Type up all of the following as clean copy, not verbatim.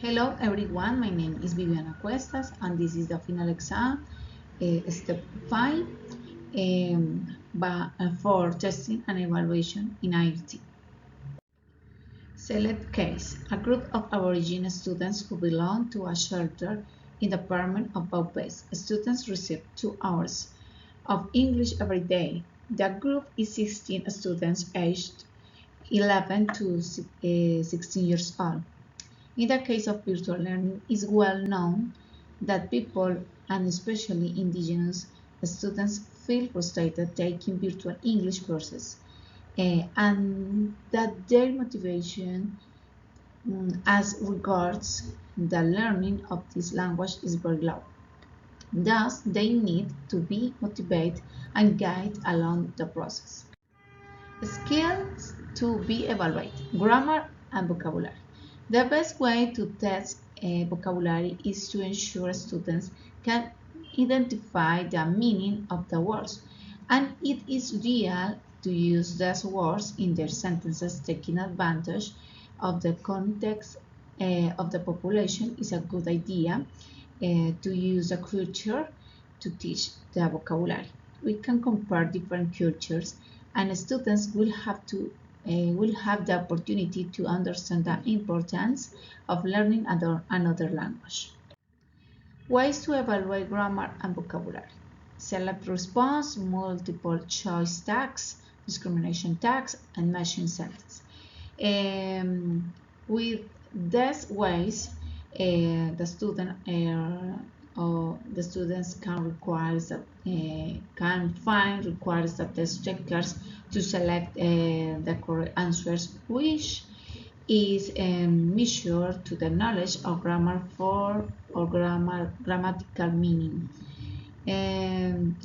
Hello everyone, my name is Viviana Cuestas and this is the final exam, step 5 for testing and evaluation in IELTS. Select case, a group of Aboriginal students who belong to a shelter in the Department of Baubaise. Students receive 2 hours of English every day. The group is 16 students aged 11 to 16 years old. In the case of virtual learning, it is well known that people, and especially indigenous students, feel frustrated taking virtual English courses, and that their motivation as regards the learning of this language is very low. Thus, they need to be motivated and guided along the process. Skills to be evaluated: grammar and vocabulary. The best way to test vocabulary is to ensure students can identify the meaning of the words, and it is ideal to use those words in their sentences, taking advantage of the context of the population. Is a good idea to use a culture to teach the vocabulary. We can compare different cultures, and students will have the opportunity to understand the importance of learning another language. Ways to evaluate grammar and vocabulary: select response, multiple choice tags, discrimination tags, and matching sentence. With these ways, the students can find requires the test takers to select the correct answers, which is measured to the knowledge of grammar for or grammatical meaning. In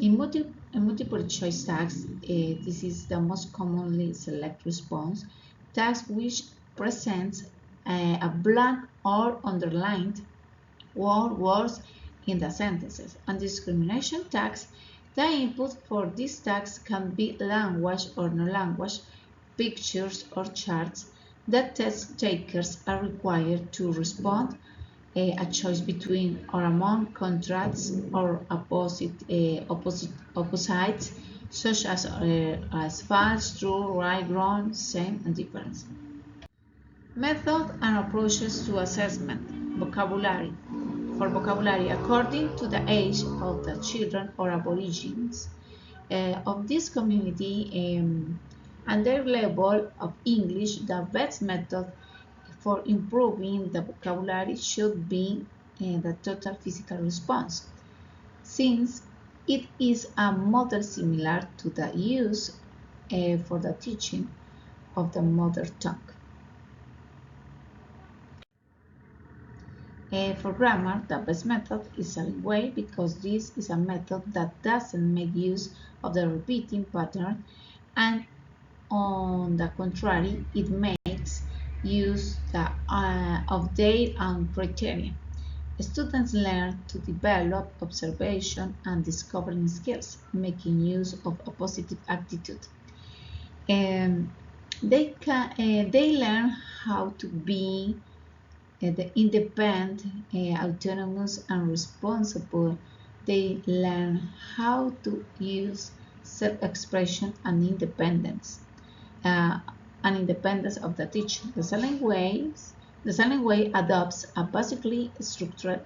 multiple choice tags, this is the most commonly select response tags, which presents a blank or underlined words in the sentences. And discrimination tags, the input for these tags can be language or no language, pictures or charts. The test takers are required to respond a choice between or among contrasts or opposites, such as false, true, right, wrong, same, and difference. Method and approaches to assessment. Vocabulary. For vocabulary, according to the age of the children or aborigines of this community and their level of English, the best method for improving the vocabulary should be the total physical response, since it is a model similar to the use for the teaching of the mother tongue. For grammar, the best method is silent way, because this is a method that doesn't make use of the repeating pattern, and on the contrary, it makes use of their own criteria. Students learn to develop observation and discovering skills, making use of a positive attitude. They learn how to be the independent, autonomous, and responsible. They learn how to use self-expression and independence of the teacher. The silent way adopts a basically structured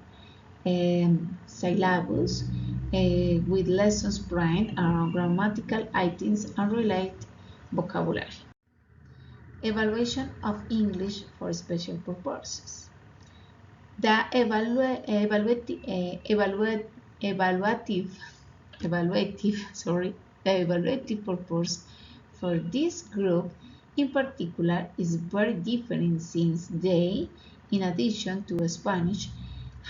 syllabus with lessons planned around grammatical items and related vocabulary. Evaluation of English for special purposes. The evaluative purpose for this group in particular is very different, since they, in addition to Spanish,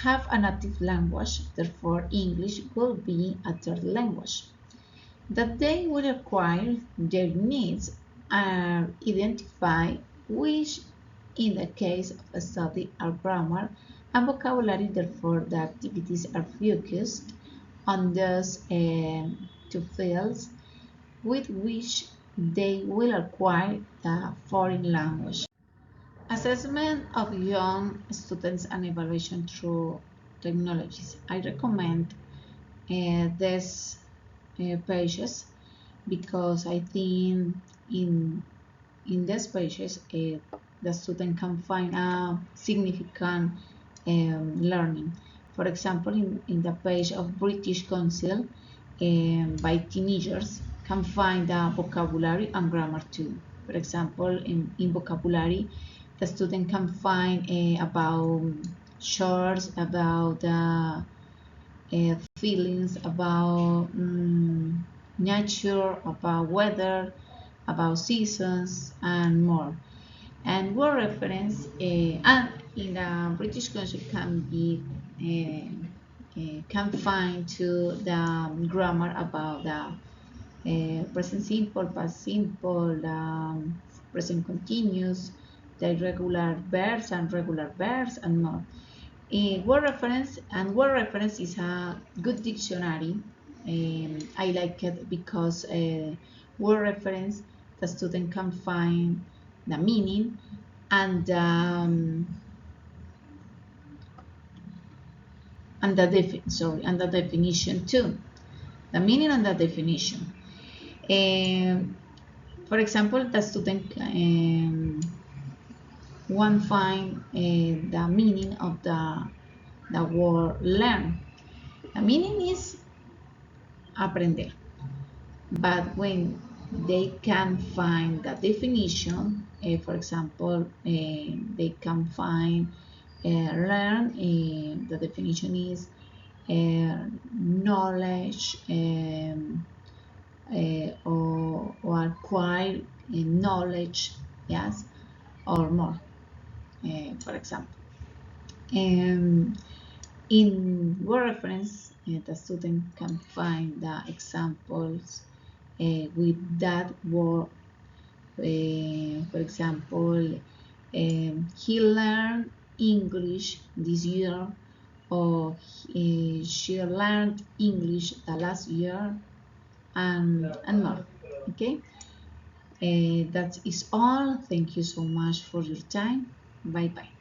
have a native language. Therefore, English will be a third language that they will acquire. Their needs are identified, which in the case of a study are grammar and vocabulary. Therefore, the activities are focused on those two fields with which they will acquire the foreign language. Assessment of young students and evaluation through technologies. I recommend these pages because I think in these pages the student can find a significant learning. For example, in the page of British Council by teenagers can find vocabulary and grammar too. For example, in vocabulary, the student can find about shorts, about feelings, about nature, about weather, about seasons, and more. And word reference, and in the British Council can be can find to the grammar about the present simple, past simple, present continuous, the irregular verbs and regular verbs, and more. Word reference is a good dictionary. I like it because word reference the student can find the meaning and the definition too. The meaning and the definition. For example, the student one find the meaning of the word learn. The meaning is aprender, but when they can find the definition, for example, they can find learn. The definition is knowledge or acquire knowledge, yes, or more, for example. In word reference, the student can find the examples with that word. For example, he learned English this year, or she learned English the last year, and more. Okay, that is all. Thank you so much for your time. Bye bye.